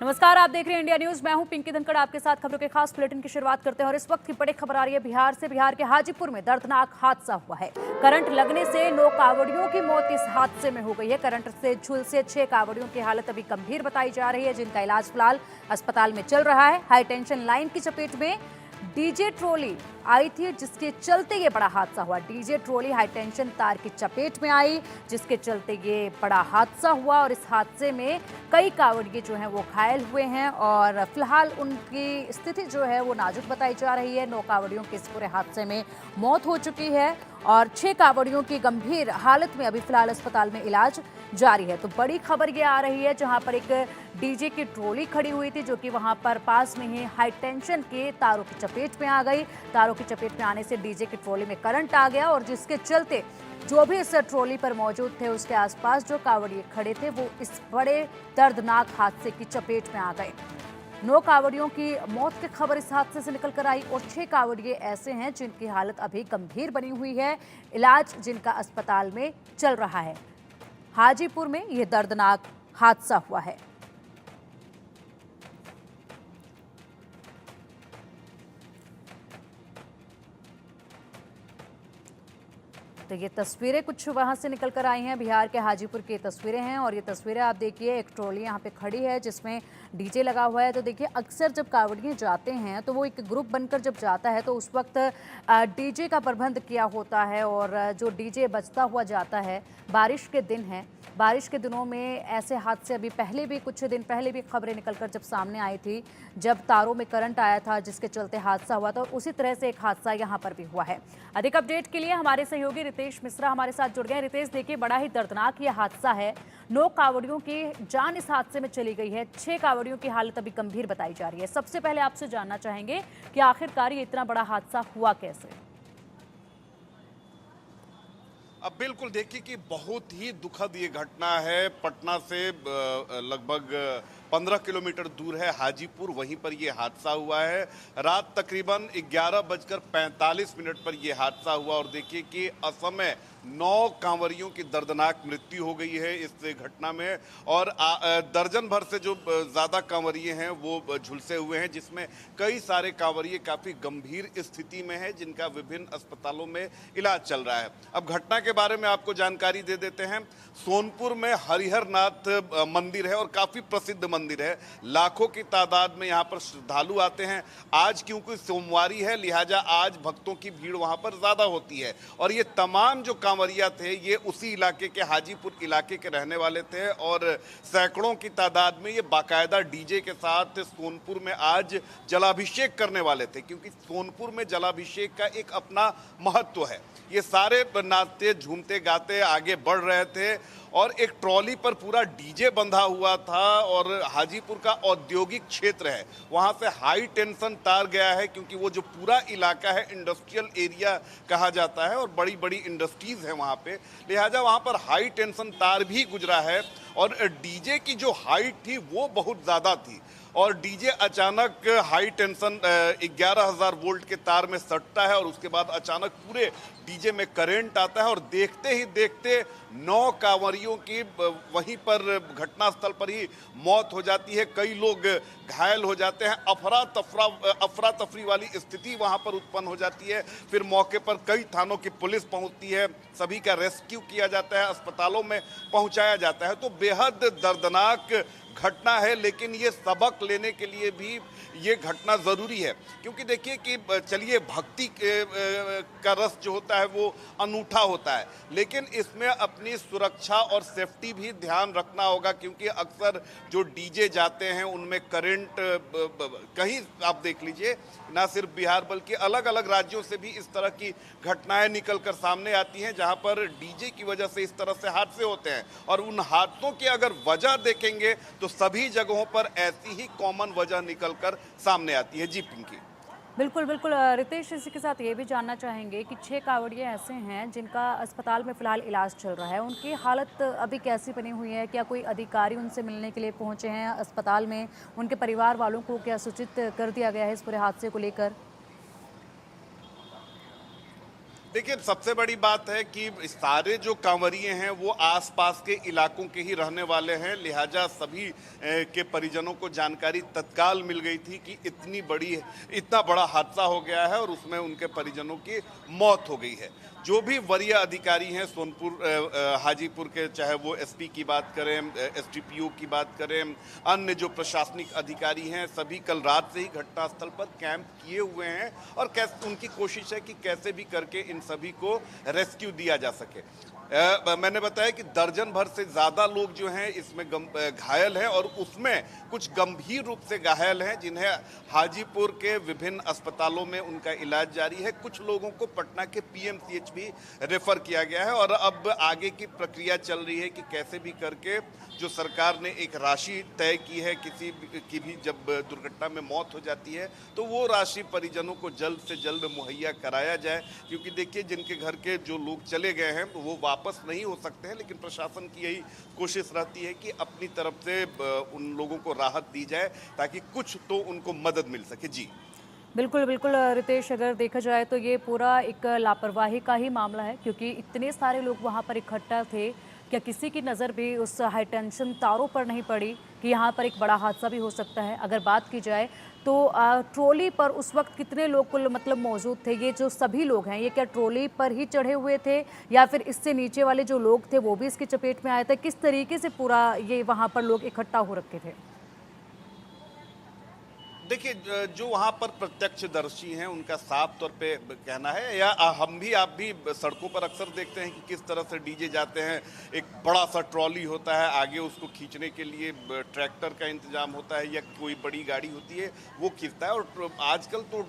नमस्कार, आप देख रहे हैं इंडिया न्यूज। मैं हूं पिंकी धनखड़, आपके साथ खबरों के खास बुलेटिन की शुरुआत करते हैं। और इस वक्त की बड़ी खबर आ रही है बिहार से। बिहार के हाजीपुर में दर्दनाक हादसा हुआ है। करंट लगने से 9 कांवड़ियों की मौत इस हादसे में हो गई है। करंट से झुलसे 6 कांवड़ियों की हालत अभी गंभीर बताई जा रही है, जिनका इलाज फिलहाल अस्पताल में चल रहा है। हाई टेंशन लाइन की चपेट में डीजे ट्रॉली आई थी, जिसके चलते ये बड़ा हादसा हुआ। डीजे ट्रॉली हाई टेंशन तार की चपेट में आई, जिसके चलते ये बड़ा हादसा हुआ। और इस हादसे में कई कांवड़िए जो हैं वो घायल हुए हैं और फिलहाल उनकी स्थिति जो है वो नाजुक बताई जा रही है। 9 कांवड़ियों की इस पूरे हादसे में मौत हो चुकी है और 6 कांवड़ियों की गंभीर हालत में अभी फिलहाल अस्पताल में इलाज जारी है। तो बड़ी खबर ये आ रही है, जहां पर एक डीजे की ट्रॉली खड़ी हुई थी, जो कि वहां पर पास में ही हाई टेंशन के तारों की चपेट में आ गई। तारों की चपेट में आने से डीजे की ट्रॉली में करंट आ गया और जिसके चलते जो भी इस ट्रॉली पर मौजूद थे, उसके आसपास जो कांवड़िए खड़े थे, वो इस बड़े दर्दनाक हादसे की चपेट में आ गए। 9 कांवड़ियों की मौत की खबर इस हादसे से निकल कर आई और 6 कांवड़िए ऐसे हैं जिनकी हालत अभी गंभीर बनी हुई है। इलाज जिनका अस्पताल में चल रहा है। हाजीपुर में यह दर्दनाक हादसा हुआ है। तो ये तस्वीरें कुछ वहां से निकल कर आई हैं। बिहार के हाजीपुर की तस्वीरें हैं और ये तस्वीरें आप देखिए, एक ट्रॉली यहाँ पे खड़ी है जिसमें डीजे लगा हुआ है। तो देखिए, अक्सर जब कांवड़िए जाते हैं तो वो एक ग्रुप बनकर जब जाता है तो उस वक्त डीजे का प्रबंध किया होता है और जो डीजे बजता हुआ जाता है। बारिश के दिन है, बारिश के दिनों में ऐसे हादसे अभी पहले भी कुछ दिन पहले भी खबरें निकलकर जब सामने आई थी, जब तारों में करंट आया था जिसके चलते हादसा हुआ था। उसी तरह से एक हादसा यहाँ पर भी हुआ है। अधिक अपडेट के लिए हमारे सहयोगी रितेश मिश्रा हमारे साथ जुड़ गए। रितेश, देखिए, बड़ा ही दर्दनाक ये हादसा है। 9 कांवड़ियों की जान इस हादसे में चली गई है। 6 कांवड़ियों की हालत अभी गंभीर बताई जा रही है। सबसे पहले आपसे जानना चाहेंगे कि आखिरकार ये इतना बड़ा हादसा हुआ कैसे? अब बिल्कुल देखिए कि बहुत ही दुखद ये घटना है। पटना से लगभग 15 किलोमीटर दूर है हाजीपुर, वहीं पर ये हादसा हुआ है। रात तकरीबन 11:45 पर ये हादसा हुआ और देखिए कि असमय 9 कांवरियों की दर्दनाक मृत्यु हो गई है इस घटना में। और दर्जन भर से जो ज़्यादा कांवरिए हैं वो झुलसे हुए हैं, जिसमें कई सारे कांवरिए काफ़ी गंभीर स्थिति में हैं, जिनका विभिन्न अस्पतालों में इलाज चल रहा है। अब घटना के बारे में आपको जानकारी दे देते हैं। सोनपुर में हरिहरनाथ मंदिर है और काफ़ी प्रसिद्ध मंदिर है। लाखों की तादाद में यहाँ पर श्रद्धालु आते हैं। आज क्योंकि सोमवारी है, लिहाजा आज भक्तों की भीड़ वहाँ पर ज़्यादा होती है। और ये तमाम जो कांवरिया थे, ये उसी इलाके के हाजीपुर इलाके के रहने वाले थे और सैकड़ों की तादाद में ये बाकायदा डीजे के साथ सोनपुर में आज जलाभिषेक करने वाले थे, क्योंकि सोनपुर में जलाभिषेक का एक अपना महत्व है। ये सारे नाचते झूमते गाते आगे बढ़ रहे थे और एक ट्रॉली पर पूरा डीजे बंधा हुआ था। और हाजीपुर का औद्योगिक क्षेत्र है, वहाँ से हाई टेंशन तार गया है, क्योंकि वो जो पूरा इलाका है इंडस्ट्रियल एरिया कहा जाता है और बड़ी बड़ी इंडस्ट्रीज है वहाँ पे, लिहाजा वहाँ पर हाई टेंशन तार भी गुजरा है। और डीजे की जो हाइट थी वो बहुत ज़्यादा थी और डीजे अचानक हाई टेंशन 11,000 वोल्ट के तार में सटता है और उसके बाद अचानक पूरे डीजे में करंट आता है और देखते ही देखते 9 कांवरियों की वहीं पर घटनास्थल पर ही मौत हो जाती है। कई लोग घायल हो जाते हैं। अफरा तफरी वाली स्थिति वहां पर उत्पन्न हो जाती है। फिर मौके पर कई थानों की पुलिस पहुंचती है, सभी का रेस्क्यू किया जाता है, अस्पतालों में पहुंचाया जाता है। तो बेहद दर्दनाक घटना है, लेकिन ये सबक लेने के लिए भी ये घटना ज़रूरी है। क्योंकि देखिए कि चलिए, भक्ति का रस जो होता है वो अनूठा होता है, लेकिन इसमें अपनी सुरक्षा और सेफ्टी भी ध्यान रखना होगा, क्योंकि अक्सर जो डीजे जाते हैं उनमें करंट कहीं आप देख लीजिए, ना सिर्फ बिहार बल्कि अलग अलग राज्यों से भी इस तरह की घटनाएं निकल कर सामने आती हैं, जहां पर डीजे की वजह से इस तरह से हादसे होते हैं। और उन हादसों की अगर वजह देखेंगे तो सभी जगहों पर ऐसी ही कॉमन वजह निकलकर सामने आती है। जी पिंकी। बिल्कुल बिल्कुल। रितेश, इसी के साथ ये भी जानना चाहेंगे कि 6 कांवड़िए ऐसे हैं जिनका अस्पताल में फिलहाल इलाज चल रहा है। उनकी हालत अभी कैसी बनी हुई है? क्या कोई अधिकारी उनसे मिलने के लिए पहुंचे हैं अस्पताल में? उनके परिवार वालों को क्या सूचित कर दिया गया है इस पूरे हादसे को लेकर? देखिए, सबसे बड़ी बात है कि सारे जो कांवरिये हैं वो आसपास के इलाकों के ही रहने वाले हैं, लिहाजा सभी के परिजनों को जानकारी तत्काल मिल गई थी कि इतना बड़ा हादसा हो गया है और उसमें उनके परिजनों की मौत हो गई है। जो भी वरीय अधिकारी हैं हाजीपुर के, चाहे वो एसपी की बात करें, एसडीपीओ की बात करें, अन्य जो प्रशासनिक अधिकारी हैं, सभी कल रात से ही घटनास्थल पर कैंप किए हुए हैं और उनकी कोशिश है कि कैसे भी करके इन सभी को रेस्क्यू दिया जा सके। मैंने बताया कि दर्जन भर से ज्यादा लोग जो हैं इसमें घायल हैं और उसमें कुछ गंभीर रूप से घायल हैं जिन्हें हाजीपुर के विभिन्न अस्पतालों में उनका इलाज जारी है। कुछ लोगों को पटना के पीएमसीएच भी रेफर किया गया है और अब आगे की प्रक्रिया चल रही है कि कैसे भी करके जो सरकार ने एक राशि तय की है, किसी की भी जब दुर्घटना में मौत हो जाती है तो वो राशि परिजनों को जल्द से जल्द मुहैया कराया जाए, क्योंकि देखिए जिनके घर के जो लोग चले गए हैं वो वापस नहीं हो सकते हैं, लेकिन प्रशासन की यही कोशिश रहती है कि अपनी तरफ से उन लोगों को राहत दी जाए ताकि कुछ तो उनको मदद मिल सके। जी बिल्कुल बिल्कुल रितेश, अगर देखा जाए तो ये पूरा एक लापरवाही का ही मामला है, क्योंकि इतने सारे लोग वहाँ पर इकट्ठा थे। क्या किसी की नज़र भी उस हाई टेंशन तारों पर नहीं पड़ी कि यहाँ पर एक बड़ा हादसा भी हो सकता है? अगर बात की जाए तो ट्रॉली पर उस वक्त कितने लोग कुल मतलब मौजूद थे? ये जो सभी लोग हैं ये क्या ट्रॉली पर ही चढ़े हुए थे या फिर इससे नीचे वाले जो लोग थे वो भी इसकी चपेट में आए थे? किस तरीके से पूरा ये वहाँ पर लोग इकट्ठा हो रखे थे? देखिए, जो वहाँ पर प्रत्यक्षदर्शी हैं उनका साफ तौर पे कहना है, या हम भी आप भी सड़कों पर अक्सर देखते हैं कि किस तरह से डीजे जाते हैं। एक बड़ा सा ट्रॉली होता है, आगे उसको खींचने के लिए ट्रैक्टर का इंतजाम होता है या कोई बड़ी गाड़ी होती है वो खींचता है। और आजकल तो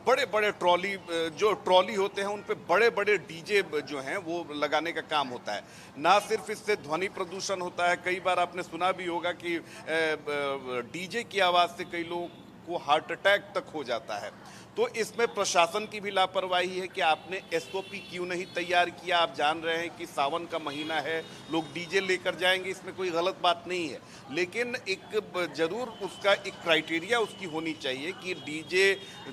बड़े बड़े ट्रॉली होते हैं उन पे बड़े बड़े डीजे जो हैं वो लगाने का काम होता है। ना सिर्फ इससे ध्वनि प्रदूषण होता है, कई बार आपने सुना भी होगा कि डीजे की आवाज़ से कई लोगों को हार्ट अटैक तक हो जाता है। तो इसमें प्रशासन की भी लापरवाही है कि आपने एसओपी क्यों नहीं तैयार किया। आप जान रहे हैं कि सावन का महीना है, लोग डीजे लेकर जाएंगे, इसमें कोई गलत बात नहीं है, लेकिन एक जरूर उसका एक क्राइटेरिया उसकी होनी चाहिए कि डीजे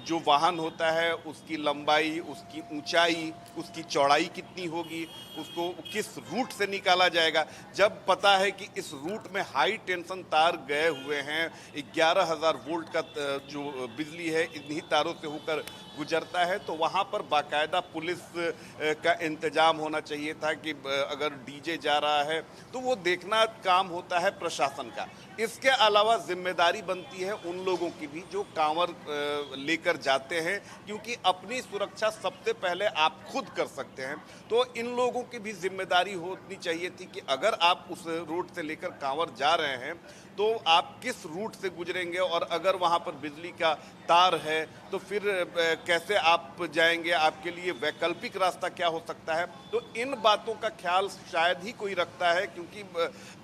जो वाहन होता है उसकी लंबाई, उसकी ऊंचाई, उसकी चौड़ाई कितनी होगी, उसको किस रूट से निकाला जाएगा। जब पता है कि इस रूट में हाई टेंशन तार गए हुए हैं, 11,000 वोल्ट का जो बिजली है इन्हीं तारों से होकर गुजरता है, तो वहाँ पर बाकायदा पुलिस का इंतजाम होना चाहिए था कि अगर डीजे जा रहा है तो वो देखना काम होता है प्रशासन का। इसके अलावा जिम्मेदारी बनती है उन लोगों की भी जो कांवर लेकर जाते हैं, क्योंकि अपनी सुरक्षा सबसे पहले आप खुद कर सकते हैं। तो इन लोगों की भी जिम्मेदारी होनी चाहिए थी कि अगर आप उस रूट से लेकर कांवर जा रहे हैं तो आप किस रूट से गुजरेंगे, और अगर वहाँ पर बिजली का तार है तो फिर कैसे आप जाएंगे, आपके लिए वैकल्पिक रास्ता क्या हो सकता है। तो इन बातों का ख्याल शायद ही कोई रखता है, क्योंकि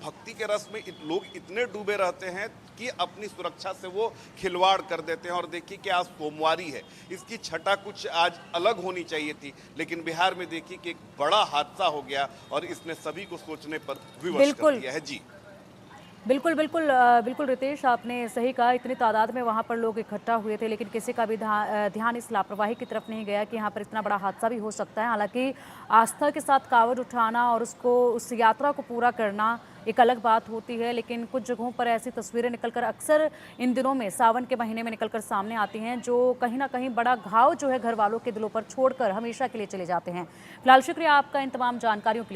भक्ति के रस में लोग इतने डूबे रहते हैं कि अपनी सुरक्षा से वो खिलवाड़ कर देते हैं। और देखिए कि आज सोमवारी है, इसकी छठा कुछ आज अलग होनी चाहिए थी, लेकिन बिहार में देखिए कि एक बड़ा हादसा हो गया और इसने सभी को सोचने पर विवश कर दिया है। जी बिल्कुल बिल्कुल बिल्कुल रितेश, आपने सही कहा। इतनी तादाद में वहाँ पर लोग इकट्ठा हुए थे, लेकिन किसी का भी ध्यान इस लापरवाही की तरफ नहीं गया कि यहाँ पर इतना बड़ा हादसा भी हो सकता है। हालांकि आस्था के साथ कावड़ उठाना और उस यात्रा को पूरा करना एक अलग बात होती है, लेकिन कुछ जगहों पर ऐसी तस्वीरें निकलकर अक्सर इन दिनों में सावन के महीने में निकलकर सामने आती हैं, जो कहीं ना कहीं बड़ा घाव जो है घर वालों के दिलों पर छोड़कर हमेशा के लिए चले जाते हैं। फिलहाल शुक्रिया आपका इन तमाम जानकारियों के लिए।